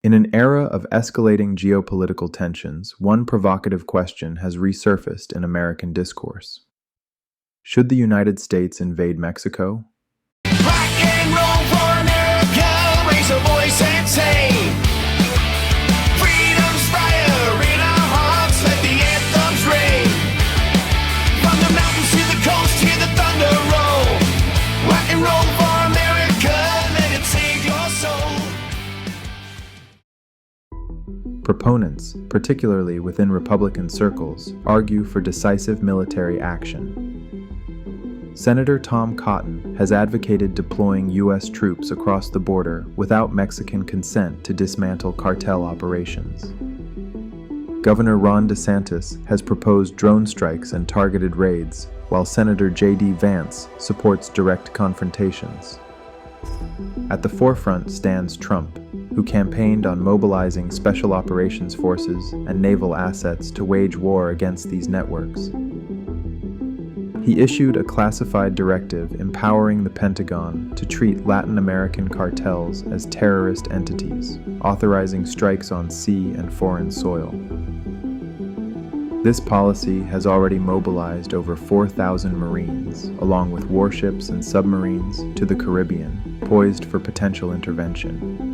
In an era of escalating geopolitical tensions, one provocative question has resurfaced in American discourse. Should the United States invade Mexico? Rock and roll for America, raise a voice and say, freedom's fire in our hearts, let the anthems ring. From the mountains to the coast, hear the thunder roll. Rock and roll for America, let it save your soul. Proponents, particularly within Republican circles, argue for decisive military action. Senator Tom Cotton has advocated deploying U.S. troops across the border without Mexican consent to dismantle cartel operations. Governor Ron DeSantis has proposed drone strikes and targeted raids, while Senator J.D. Vance supports direct confrontations. At the forefront stands Trump, who campaigned on mobilizing special operations forces and naval assets to wage war against these networks. He issued a classified directive empowering the Pentagon to treat Latin American cartels as terrorist entities, authorizing strikes on sea and foreign soil. This policy has already mobilized over 4,000 Marines, along with warships and submarines, to the Caribbean, poised for potential intervention.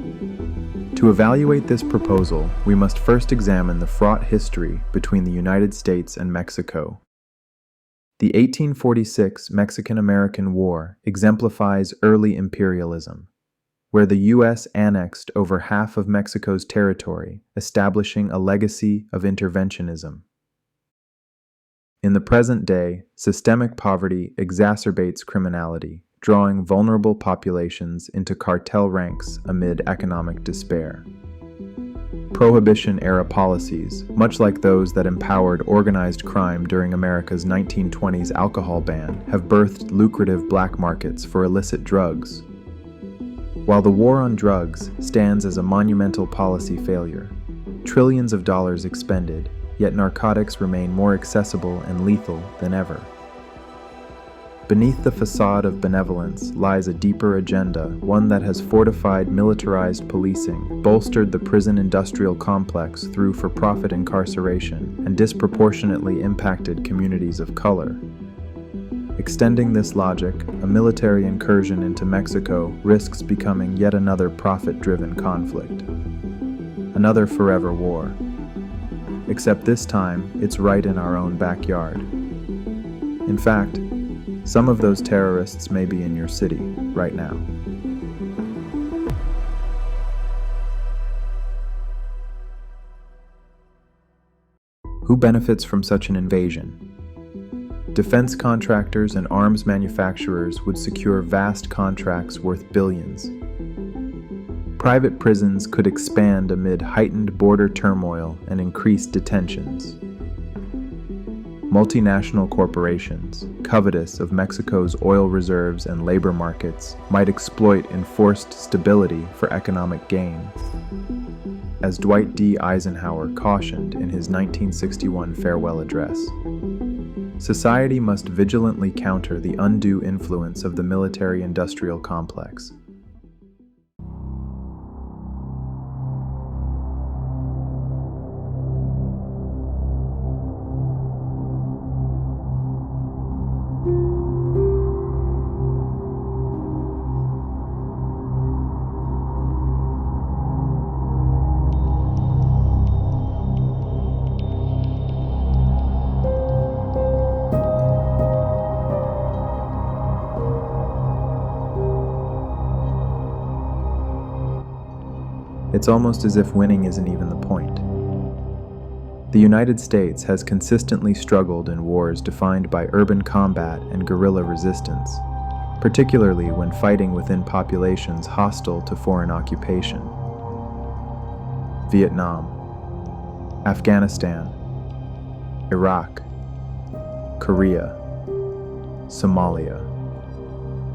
To evaluate this proposal, we must first examine the fraught history between the United States and Mexico. The 1846 Mexican-American War exemplifies early imperialism, where the U.S. annexed over half of Mexico's territory, establishing a legacy of interventionism. In the present day, systemic poverty exacerbates criminality, drawing vulnerable populations into cartel ranks amid economic despair. Prohibition-era policies, much like those that empowered organized crime during America's 1920s alcohol ban, have birthed lucrative black markets for illicit drugs. While the war on drugs stands as a monumental policy failure, trillions of dollars expended, yet narcotics remain more accessible and lethal than ever. Beneath the facade of benevolence lies a deeper agenda, one that has fortified militarized policing, bolstered the prison industrial complex through for-profit incarceration, and disproportionately impacted communities of color. Extending this logic, a military incursion into Mexico risks becoming yet another profit-driven conflict. Another forever war. Except this time, it's right in our own backyard. In fact, some of those terrorists may be in your city right now. Who benefits from such an invasion? Defense contractors and arms manufacturers would secure vast contracts worth billions. Private prisons could expand amid heightened border turmoil and increased detentions. Multinational corporations, covetous of Mexico's oil reserves and labor markets, might exploit enforced stability for economic gain. As Dwight D. Eisenhower cautioned in his 1961 farewell address, society must vigilantly counter the undue influence of the military-industrial complex. It's almost as if winning isn't even the point. The United States has consistently struggled in wars defined by urban combat and guerrilla resistance, particularly when fighting within populations hostile to foreign occupation. Vietnam, Afghanistan, Iraq, Korea, Somalia,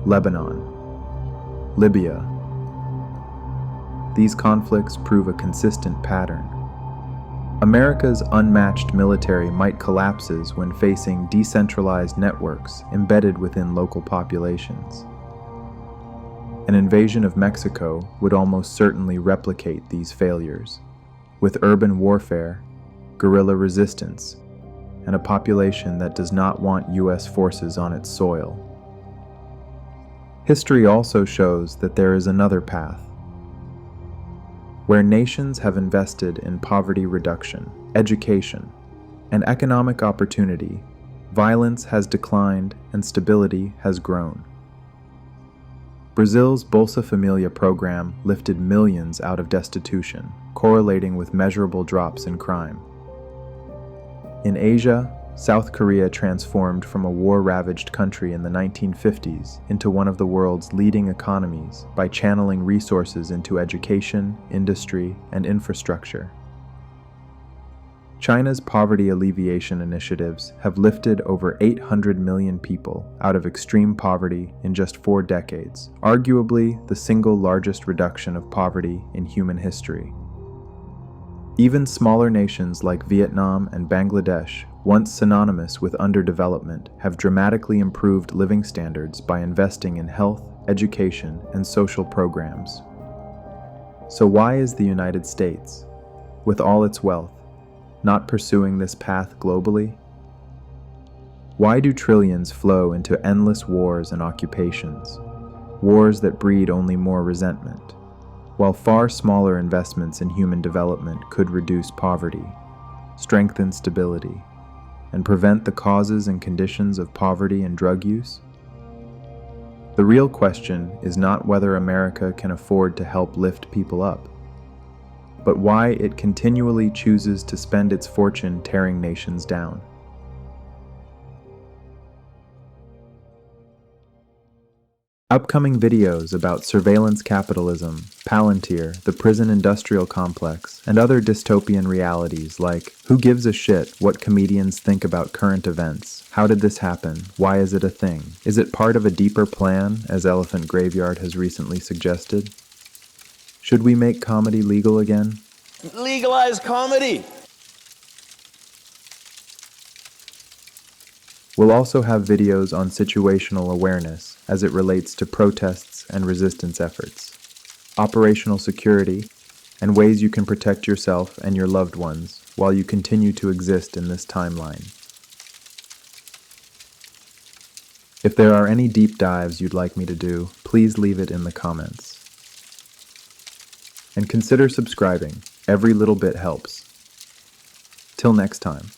Lebanon, Libya. These conflicts prove a consistent pattern. America's unmatched military might collapses when facing decentralized networks embedded within local populations. An invasion of Mexico would almost certainly replicate these failures, with urban warfare, guerrilla resistance, and a population that does not want U.S. forces on its soil. History also shows that there is another path. Where nations have invested in poverty reduction, education, and economic opportunity, violence has declined and stability has grown. Brazil's Bolsa Familia program lifted millions out of destitution, correlating with measurable drops in crime. In Asia, South Korea transformed from a war-ravaged country in the 1950s into one of the world's leading economies by channeling resources into education, industry, and infrastructure. China's poverty alleviation initiatives have lifted over 800 million people out of extreme poverty in just 4 decades, arguably the single largest reduction of poverty in human history. Even smaller nations like Vietnam and Bangladesh, once synonymous with underdevelopment, have dramatically improved living standards by investing in health, education, and social programs. So why is the United States, with all its wealth, not pursuing this path globally? Why do trillions flow into endless wars and occupations, wars that breed only more resentment, while far smaller investments in human development could reduce poverty, strengthen stability, and prevent the causes and conditions of poverty and drug use? The real question is not whether America can afford to help lift people up, but why it continually chooses to spend its fortune tearing nations down. Upcoming videos about surveillance capitalism, Palantir, the prison industrial complex, and other dystopian realities like who gives a shit what comedians think about current events, how did this happen, why is it a thing, is it part of a deeper plan, as Elephant Graveyard has recently suggested? Should we make comedy legal again? Legalize comedy! We'll also have videos on situational awareness as it relates to protests and resistance efforts, operational security, and ways you can protect yourself and your loved ones while you continue to exist in this timeline. If there are any deep dives you'd like me to do, please leave it in the comments. And consider subscribing. Every little bit helps. Till next time.